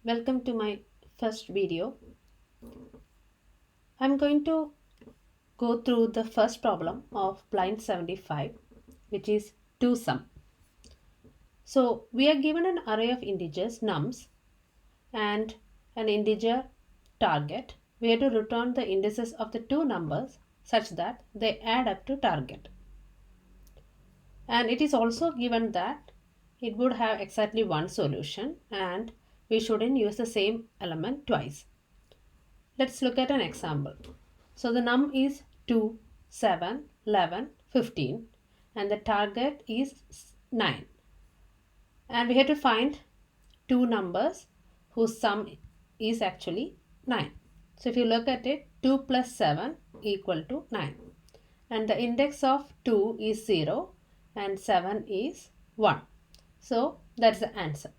Welcome to my first video. I'm going to go through the first problem of line 75, which is 2 sum. So we are given an array of integers nums and an integer target. We have to return the indices of the two numbers such that they add up to target. And it is also given that it would have exactly one solution and we shouldn't use the same element twice. Let's look at an example. So the num is 2, 7, 11, 15 and the target is 9. And we have to find two numbers whose sum is actually 9. So if you look at it, 2 plus 7 equal to 9. And the index of 2 is 0 and 7 is 1. So that's the answer.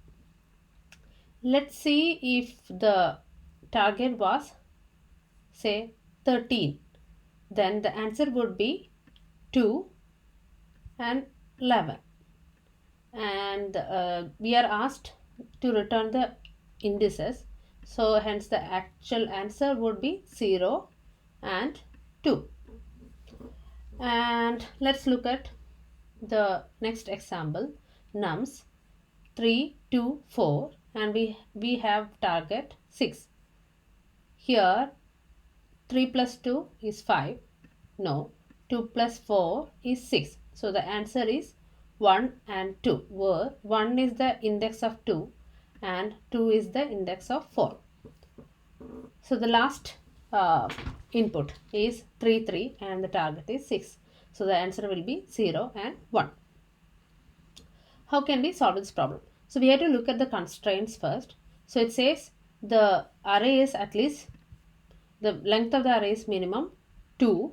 Let's see if the target was say 13. Then the answer would be 2 and 11. And we are asked to return the indices. So hence the actual answer would be 0 and 2. And let's look at the next example. Nums 3, 2, 4 and we have target 6. Here 3 plus 2 is 5. No, 2 plus 4 is 6. So the answer is 1 and 2, where 1 is the index of 2 and 2 is the index of 4. So the last input is 3, 3 and the target is 6. So the answer will be 0 and 1. How can we solve this problem? So we have to look at the constraints first. So it says the array is at least, the length of the array is minimum 2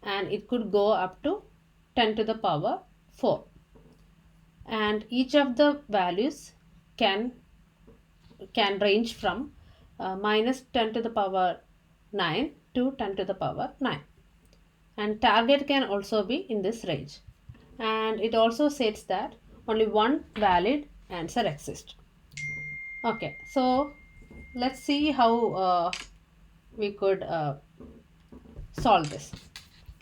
and it could go up to 10 to the power 4. And each of the values can range from minus 10 to the power 9 to 10 to the power 9. And target can also be in this range. And it also states that only one valid answer exists. Okay, so let's see how we could solve this.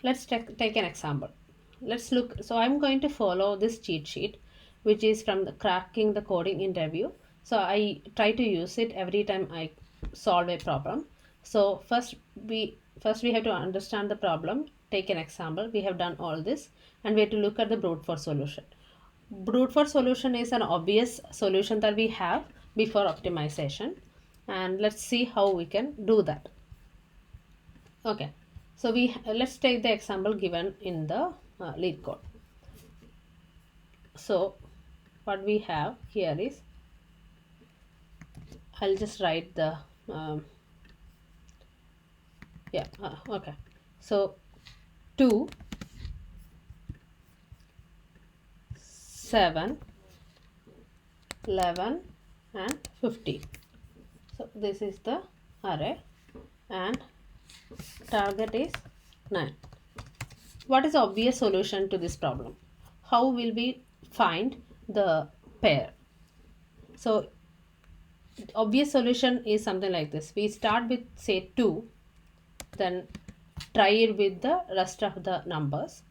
Let's take an example. Let's look. So I'm going to follow this cheat sheet, which is from the cracking the coding interview. So I try to use it every time I solve a problem. So first we have to understand the problem, take an example. We have done all this and we have to look at the brute force solution. Brute force solution is an obvious solution that we have before optimization, and let's see how we can do that. Okay, so let's take the example given in the Leetcode. So what we have here is, I'll just write the okay. So 2, 7, 11 and 15. So this is the array and target is 9. What is the obvious solution to this problem? How will we find the pair? So obvious solution is something like this. We start with say 2, then try it with the rest of the numbers,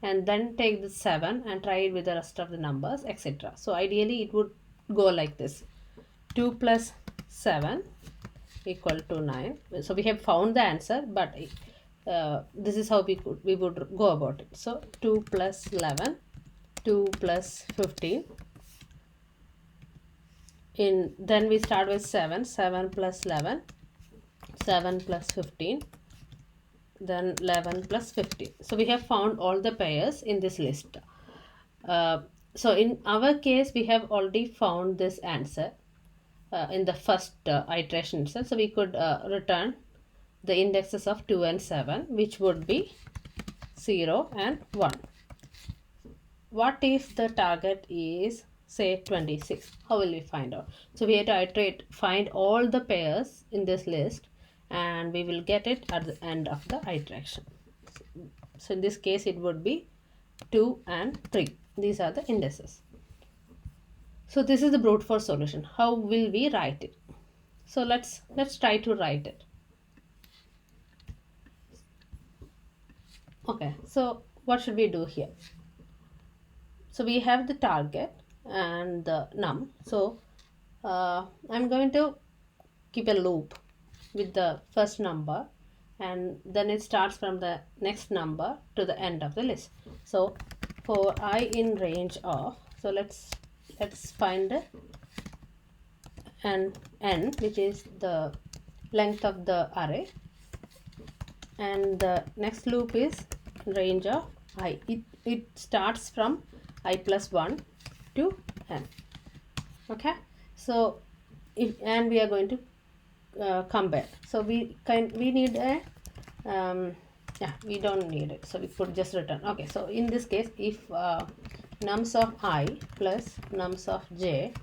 and then take the 7 and try it with the rest of the numbers, etc. So ideally it would go like this: 2 plus 7 equal to 9. So we have found the answer, but this is how we would go about it. So 2 plus 11, 2 plus 15. Then we start with 7, 7 plus 11, 7 plus 15, then 11 plus 15. So we have found all the pairs in this list. So in our case, we have already found this answer in the first iteration itself. So we could return the indexes of 2 and 7, which would be 0 and 1. What if the target is say 26? How will we find out? So we have to iterate, find all the pairs in this list, and we will get it at the end of the iteration. So in this case it would be 2 and 3. These are the indices. So this is the brute force solution. How will we write it? So let's try to write it. Okay, so what should we do here? So we have the target and the num. So I'm going to keep a loop with the first number, and then it starts from the next number to the end of the list. So for I in range of, so let's find an n, which is the length of the array, and the next loop is range of I. It starts from I plus 1 to n. Okay, so and we are going to compare. So we need a yeah, we don't need it, so we could just return. Okay, so in this case, if nums of I plus nums of j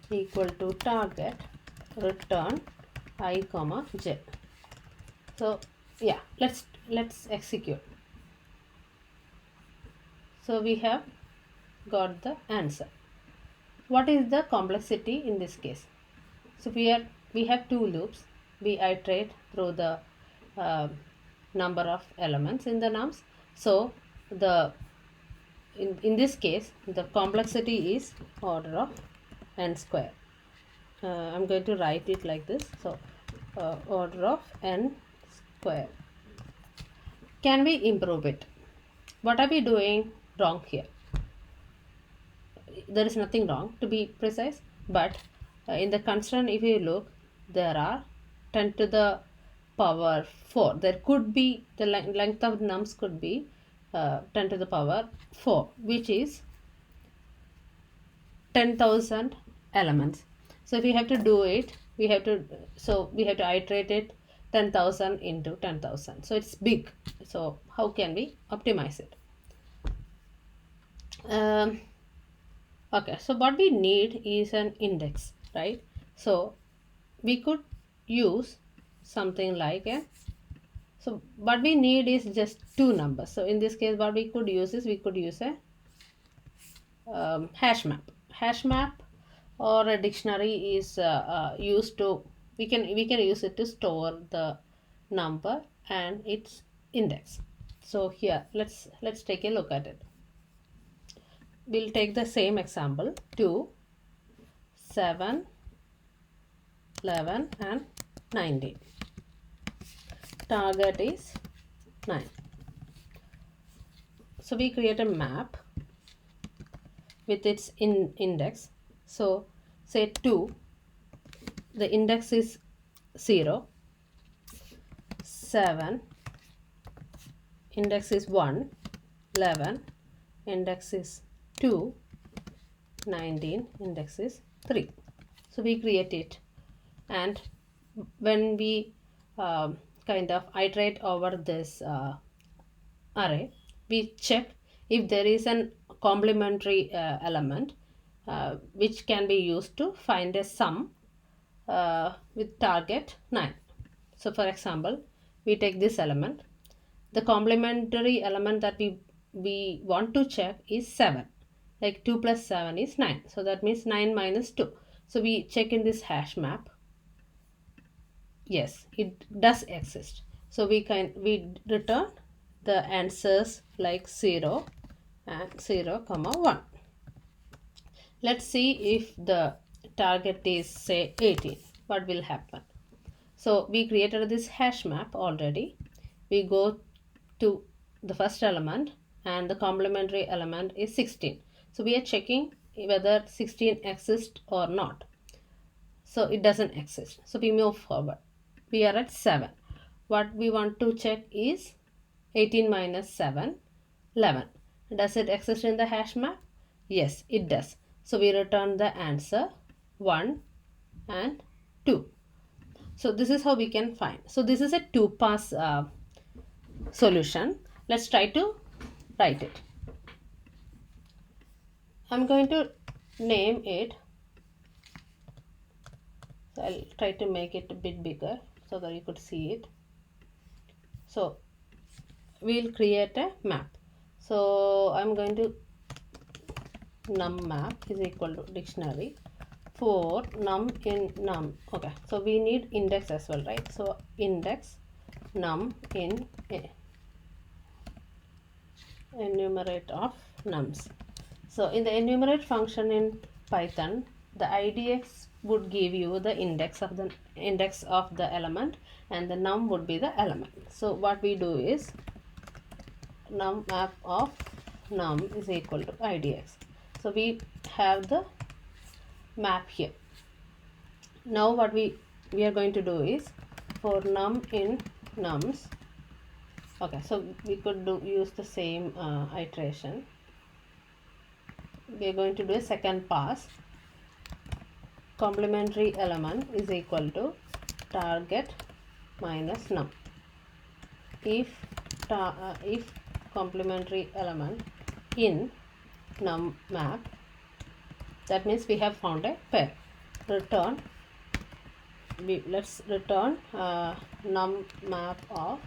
equal to target, return I comma j. So yeah, let's execute. So we have got the answer. What is the complexity in this case? So we have two loops. We iterate through the uh, number of elements in the nums. So the in this case, the complexity is order of n square. I'm going to write it like this. So order of n square. Can we improve it? What are we doing wrong here? There is nothing wrong, to be precise, but in the constraint, if you look, there are 10 to the power 4. There could be the length of nums could be 10 to the power 4, which is 10,000 elements. So if we have to do it, we have to iterate it 10,000 into 10,000. So it's big. So how can we optimize it? Okay, so what we need is an index, right? So we could use something like a, so what we need is just two numbers. So in this case, what we could use is, we could use a hash map or a dictionary is used to, we can use it to store the number and its index. So here let's take a look at it. We'll take the same example, 2, 7, 11 and 19. Target is 9. So we create a map with its index. So say 2, the index is 0, 7, index is 1, 11, index is 2, 19, index is 3. So we create it, and when we kind of iterate over this array, we check if there is an complementary element which can be used to find a sum with target 9. So for example, we take this element. The complementary element that we want to check is 7. Like 2 plus 7 is 9. So that means 9 minus 2. So we check in this hash map. Yes, it does exist. So we return the answers like 0 and 0 comma 1. Let's see if the target is say 18. What will happen? So we created this hash map already. We go to the first element and the complementary element is 16. So we are checking whether 16 exists or not. So it doesn't exist. So we move forward. We are at 7. What we want to check is 18 minus 7, 11. Does it exist in the hash map? Yes, it does. So we return the answer 1 and 2. So this is how we can find. So this is a 2-pass solution. Let's try to write it. I'm going to name it. So I'll try to make it a bit bigger so that you could see it. So we'll create a map. So I'm going to num map is equal to dictionary for num in num. Okay, so we need index as well, right? So index num in a, enumerate of nums. So in the enumerate function in Python, the IDX would give you the index of the element, and the num would be the element. So what we do is num map of num is equal to IDX. So we have the map here. Now what we are going to do is for num in nums. Okay, so we could use the same iteration. We are going to do a second pass. Complementary element is equal to target minus num. If complementary element in num map, that means we have found a pair. Return. Let's return num map of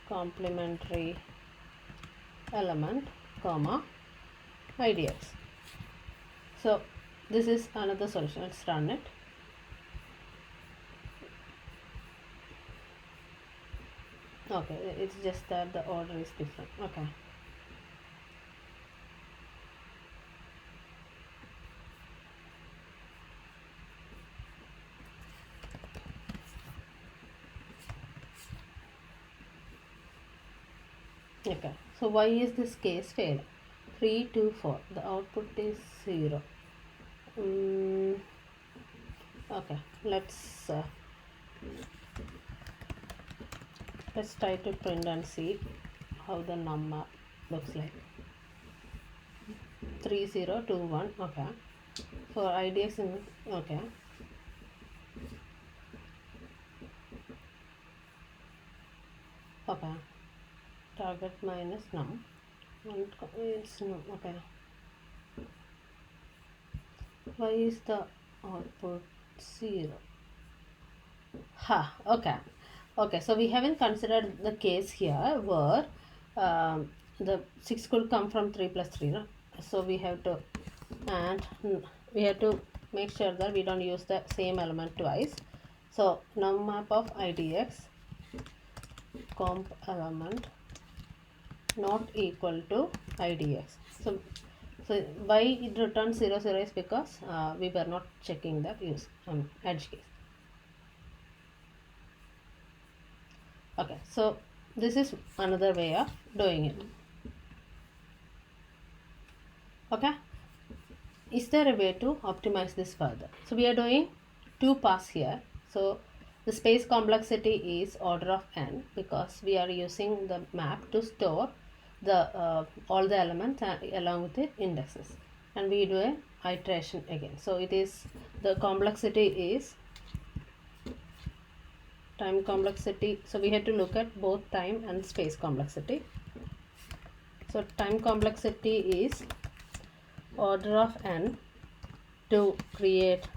complementary element comma IDX. So this is another solution. Let's run it. Okay, it's just that the order is different. Okay. Okay, so why is this case fail? 3, 2, 4. The output is 0. Okay, let's try to print and see how the number looks like. 3, 0, 2, 1. Okay, for IDX in okay. Okay, target minus num. It's num. Okay. Why is the output 0? Okay, so we haven't considered the case here where the 6 could come from 3 plus 3, no? So we have to make sure that we don't use the same element twice. So num map of IDX comp element not equal to IDX. So why it returns 0, 0 is because we were not checking the edge case. Okay, so this is another way of doing it. Okay, is there a way to optimize this further? So we are doing 2 pass here. So the space complexity is order of n because we are using the map to store the all the elements along with the indexes, and we do a iteration again. So it is the complexity is time complexity. So we had to look at both time and space complexity. So time complexity is order of n to create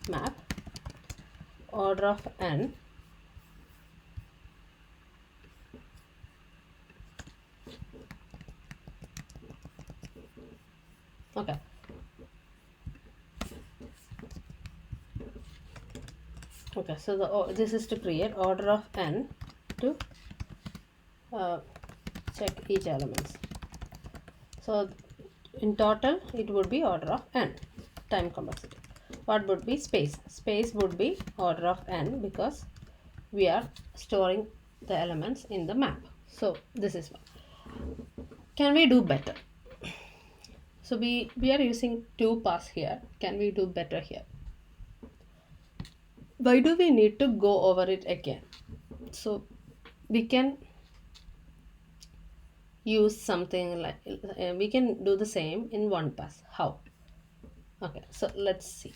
map, order of n okay. Okay, so this is to create order of n to check each elements. So in total it would be order of n time complexity. What would be space? Space would be order of n because we are storing the elements in the map. So this is one. Can we do better? So we are using 2 pass here. Can we do better here? Why do we need to go over it again? So we can use something like we can do the same in 1 pass. How? Okay, so let's see.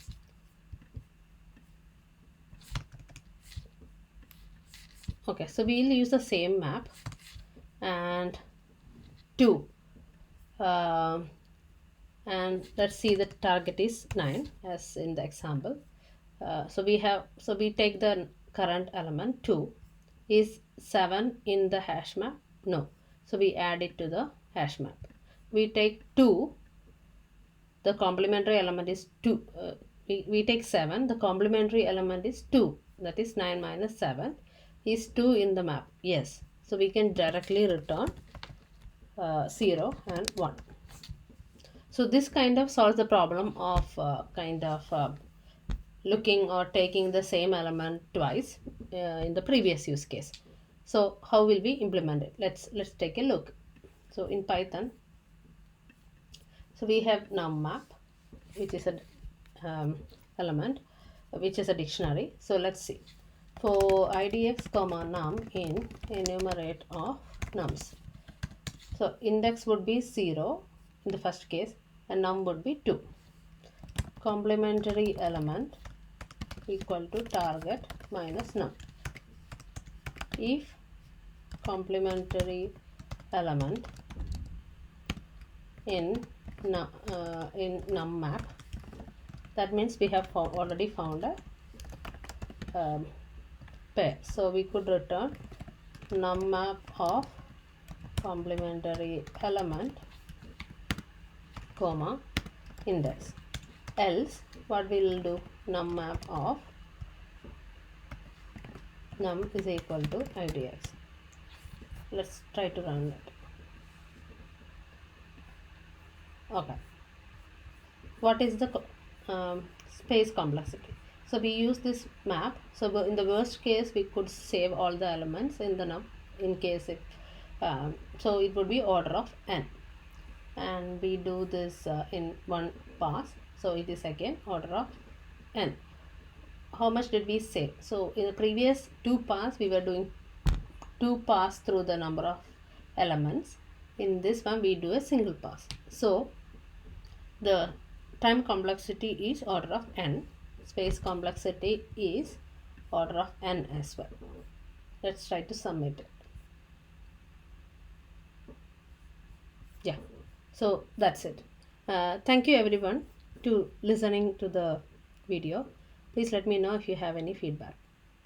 Okay, so we'll use the same map and 2 and let's see the target is 9 as in the example. So we take the current element 2. Is 7 in the hash map? No. So we add it to the hash map. We take 2. The complementary element is 2. we take 7, the complementary element is 2, that is 9 minus 7 is 2 in the map. Yes, so we can directly return 0 and 1. So this kind of solves the problem of looking or taking the same element twice in the previous use case. So how will we implement it? Let's take a look. So in Python, so we have num map, which is a element, which is a dictionary. So let's see. For idx comma num in enumerate of nums. So index would be 0 in the first case and num would be 2. Complementary element equal to target minus num. If complementary element in num map, that means we have already found a pair. So we could return num map of complementary element comma index. Else what we will do, num map of num is equal to idx. Let's try to run it. Okay, what is the space complexity? So we use this map. So in the worst case we could save all the elements in the num, in case if so it would be order of n, and we do this in one pass. So it is again order of n. How much did we save? So in the previous 2 pass we were doing 2 pass through the number of elements. In this one we do a single pass. So the time complexity is order of n, space complexity is order of n as well. Let's try to submit it. Yeah, so that's it. Thank you everyone to listening to the video. Please let me know if you have any feedback.